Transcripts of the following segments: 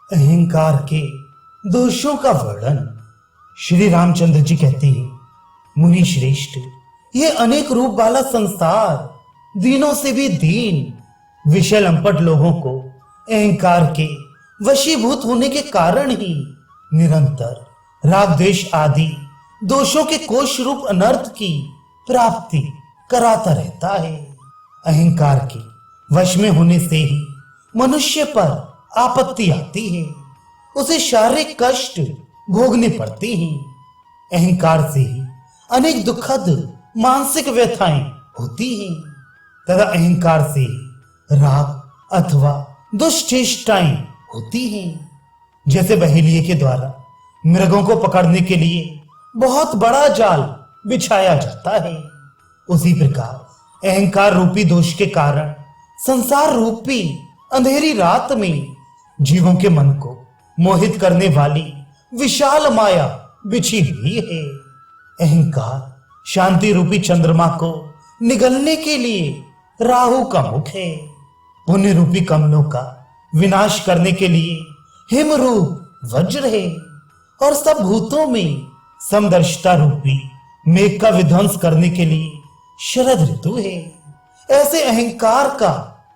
अहंकार के दोषों का वर्णन। श्री रामचंद्र जी कहते हैं, मुनि श्रेष्ठ, ये अनेक रूप वाला संसार दीनों से भी दीन विषय लंपट लोगों को अहंकार के वशीभूत होने के कारण ही निरंतर राग द्वेष आदि दोषों के कोश रूप अनर्थ की प्राप्ति कराता रहता है। अहंकार के वश में होने से ही मनुष्य पर आपत्ति आती है, उसे शारीरिक कष्ट भोगने पड़ते हैं। अहंकार से ही अनेक दुखद मानसिक व्यथाएं होती हैं तथा अहंकार से ही राग अथवा दुष्चेष्टाएं होती हैं। जैसे बहेलिये के द्वारा मृगों को पकड़ने के लिए बहुत बड़ा जाल बिछाया जाता है, उसी प्रकार अहंकार रूपी दोष के कारण संसार रूपी अंधेरी रात में जीवों के मन को मोहित करने वाली विशाल माया बिछी हुई है। अहंकार शांति रूपी चंद्रमा को निगलने के लिए राहु का मुख है। पुण्य रूपी कमलों का विनाश करने के लिए हिम रूप वज्र है और सब भूतों में समदर्शिता रूपी मेघ का विध्वंस करने के लिए शरद ऋतु है। ऐसे अहंकार का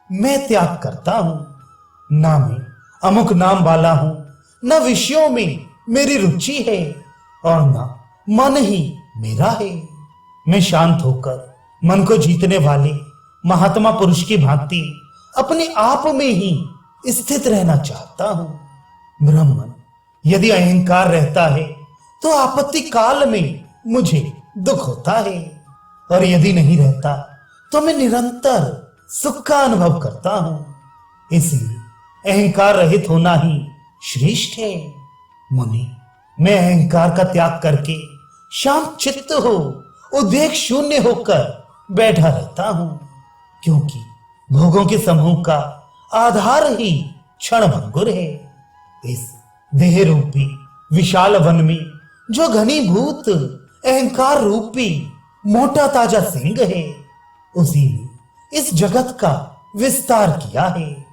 मैं त्याग करता हूं। ना मैं अमुक नाम वाला हूं, न विषयों में मेरी रुचि है और न मन ही मेरा है। मैं शांत होकर मन को जीतने वाले महात्मा पुरुष की भांति अपने आप में ही स्थित रहना चाहता हूं। ब्राह्मण, यदि अहंकार रहता है तो आपत्ति काल में मुझे दुख होता है, और यदि नहीं रहता तो मैं निरंतर सुख का अनुभव करता हूं। इसलिए अहंकार रहित होना ही श्रेष्ठ है। मुनि, मैं अहंकार का त्याग करके शांत चित्त हो उद्वेग शून्य होकर बैठा रहता हूं, क्योंकि भोगों के समूह का आधार ही क्षण भंगुर है। इस देह रूपी विशाल वन में जो घनीभूत अहंकार रूपी मोटा ताजा सिंह है, उसी ने इस जगत का विस्तार किया है,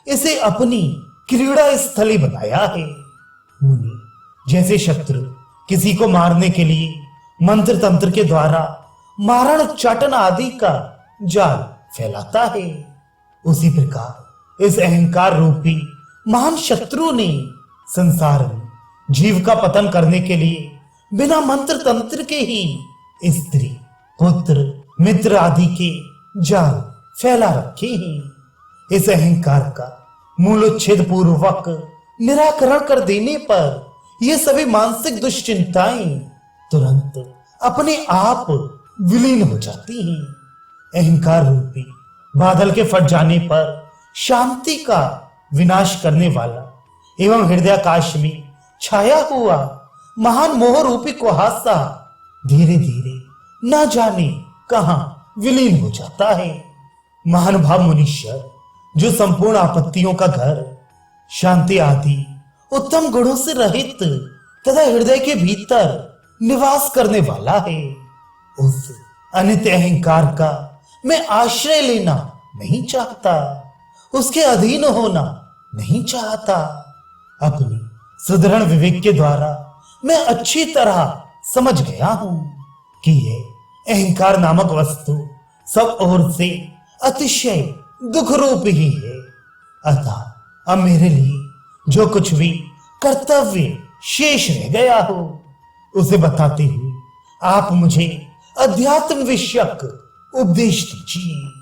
इसे अपनी क्रीड़ा स्थली बनाया है। मुनि, जैसे शत्रु किसी को मारने के लिए मंत्र तंत्र के द्वारा मारण चाटन आदि का जाल फैलाता है, उसी प्रकार इस अहंकार रूपी महान शत्रु ने संसार में जीव का पतन करने के लिए बिना मंत्र तंत्र के ही स्त्री पुत्र मित्र आदि के जाल फैला रखे हैं। इस अहंकार का मूलोच्छेद पूर्वक निराकरण कर देने पर ये सभी मानसिक दुश्चिंताएं तुरंत अपने आप विलीन हो जाती हैं। अहंकार रूपी बादल के फट जाने पर शांति का विनाश करने वाला एवं हृदयाकाश में छाया हुआ महान मोह रूपी कुहासा धीरे धीरे न जाने कहां विलीन हो जाता है। महानुभाव मुनीश्वर, जो संपूर्ण आपत्तियों का घर, शांति आदि उत्तम गुणों से रहित तथा हृदय के भीतर निवास करने वाला है, उस अनित्य अहंकार का मैं आश्रय लेना नहीं चाहता, उसके अधीन होना नहीं चाहता। अपनी सुदृढ़ विवेक के द्वारा मैं अच्छी तरह समझ गया हूं कि यह अहंकार नामक वस्तु सब ओर से अतिशय दुख रूप ही है। अतः अब मेरे लिए जो कुछ भी कर्तव्य शेष रह गया हो, उसे बताते हुए आप मुझे अध्यात्म विषयक उपदेश दीजिए।